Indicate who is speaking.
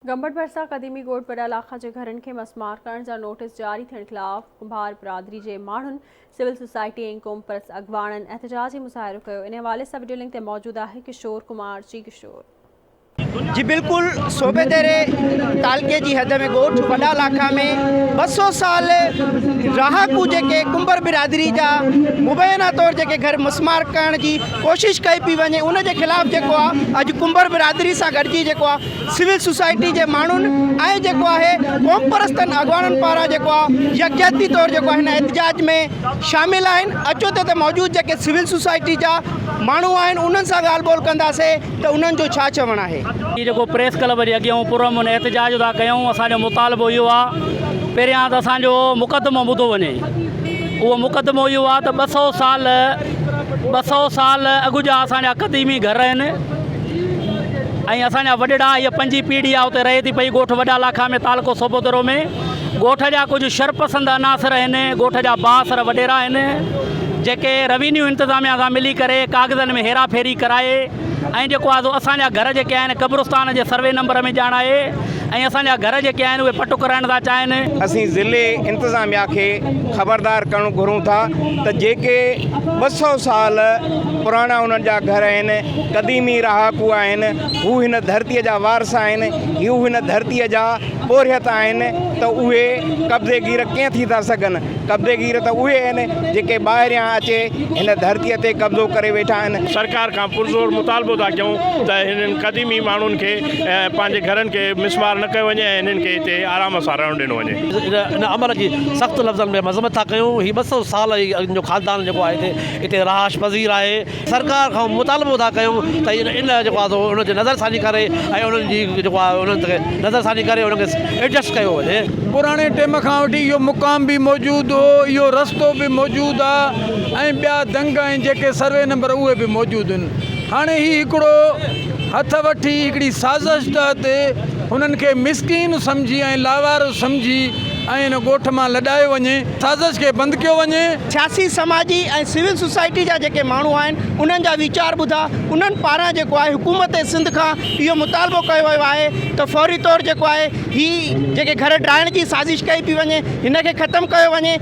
Speaker 1: गंबड़ भरिसां क़दीमी ॻोठ इलाक़ा जे घरनि खे मसमार करण जा नोटिस जारी थियण ख़िलाफ़ कुंभार बिरादरी जे माण्हुनि सिविल सोसाइटी ऐं क़ौम परस्त अॻवाननि एहतजाजी मुज़ाहिरो कयो। इन हवाले सां वीडियो लिंक ते मौजूदु आहे किशोर कुमार जी। किशोर
Speaker 2: जी बिल्कुल सोबेदेरे तालके जी हद में ॻोठ वॾा लाखा में 200 साल रहाकू जेके कुंबर बिरादरी जा मुबैना तौर जेके घर मसमार करण जी कोशिश कई पई वञे उन जे ख़िलाफ़ जेको आहे अॼु कुंबर बिरादरी सां गॾिजी जेको आहे सिविल सोसाइटी जे माण्हुनि ऐं जेको आहे क़ौम परस्तनि अॻवाननि पारां जेको आहे यकजहती तौर जेको हिन एहतजाज में शामिल आहिनि। अचो त मौजूदु जेके सिविल सोसाइटी जा माण्हू आहिनि उन्हनि सां ॻाल्हि ॿोल कंदासीं त उन्हनि जो छा चवणु आहे।
Speaker 3: जो प्रेस क्लब जे अॻियां पुरअमन एहतजाज था कयूं। असांजो मुतालबो इहो आहे, पहिरियां त असांजो मुक़दमो ॿुधो वञे। उहो मुक़दमो इहो आहे त 200 साल अॻु जा असांजा क़दीमी घर आहिनि ऐं असांजा वॾेरा, इहा 5वीं पीढ़ी आहे उते रहे थी पई ॻोठ वॾा लाखा में तालको सोबोदरो में। ॻोठ जा कुझु शरपसंद अनासर आहिनि, ॻोठ जा बासर वॾेरा आहिनि जेके रेवेन्यू इंतज़ामिया सां मिली करे कागज़नि में हेरा फेरी कराए ऐं जेको आहे असांजा घर जेके आहिनि कब्रिस्तान जे सर्वे नंबर में ॼाण आहे ऐं असांजा घर जेके आहिनि उहे पटु कराइण था चाहिनि।
Speaker 2: असीं ज़िले इंतज़ामिया खे ख़बरदार करणु घुरूं था त जेके 200 साल पुराणा उन्हनि जा घर आहिनि, क़दीमी रहाकू आहिनि, हू हिन धरतीअ जा वारस आहिनि, हू हिन धरतीअ जा पोरियत आहिनि, त उहे कब्ज़ेगीर कीअं थी था सघनि। कब्ज़ेगीर त उहे आहिनि जेके ॿाहिरियां अचे हिन धरतीअ ते कब्ज़ो करे वेठा आहिनि।
Speaker 4: सरकार खां पुरज़ोर मुतालबो था कयूं त हिननि क़दीमी माण्हुनि खे पंहिंजे घरनि खे मिसमार न कयो वञे ऐं हिननि खे हिते आराम सां रहणु ॾिनो वञे।
Speaker 5: इन अमल जी सख़्तु लफ़्ज़नि में मज़म्मत था कयूं। हीउ 200 साल जो ख़ानदान जेको आहे हिते रहाश पज़ीर आहे। सरकार खां मुतालबो था कयूं त इन जेको आहे उनजी नज़रसानी करे ऐं उन्हनि जी जेको आहे उन्हनि ते नज़रसानी करे उनखे एडजस्ट कयो वञे।
Speaker 6: पुराणे टाइम खां वठी इहो मुक़ाम बि मौजूदु हो, इहो रस्तो बि मौजूदु आहे ऐं ॿिया दंग ऐं जेके सर्वे नंबर उहे बि मौजूदु आहिनि। हाणे ही हिकिड़ो हथ वठी हिकिड़ी साज़िश तहत हुननि खे मिसकीन सम्झी ऐं लावारो सम्झी ऐं हिन ॻोठ मां लॾायो वञे, साज़िश खे बंदि कयो वञे।
Speaker 2: सियासी समाजी ऐं सिविल सोसाइटी जा जेके माण्हू आहिनि उन्हनि जा वीचार ॿुधा, उन्हनि पारां जेको आहे हुकूमत सिंध खां इहो मुतालबो कयो वियो आहे त फौरी तौर जेको आहे ही जेके घर ड्राइण जी साज़िश कई पई वञे हिन खे ख़तमु कयो वञे।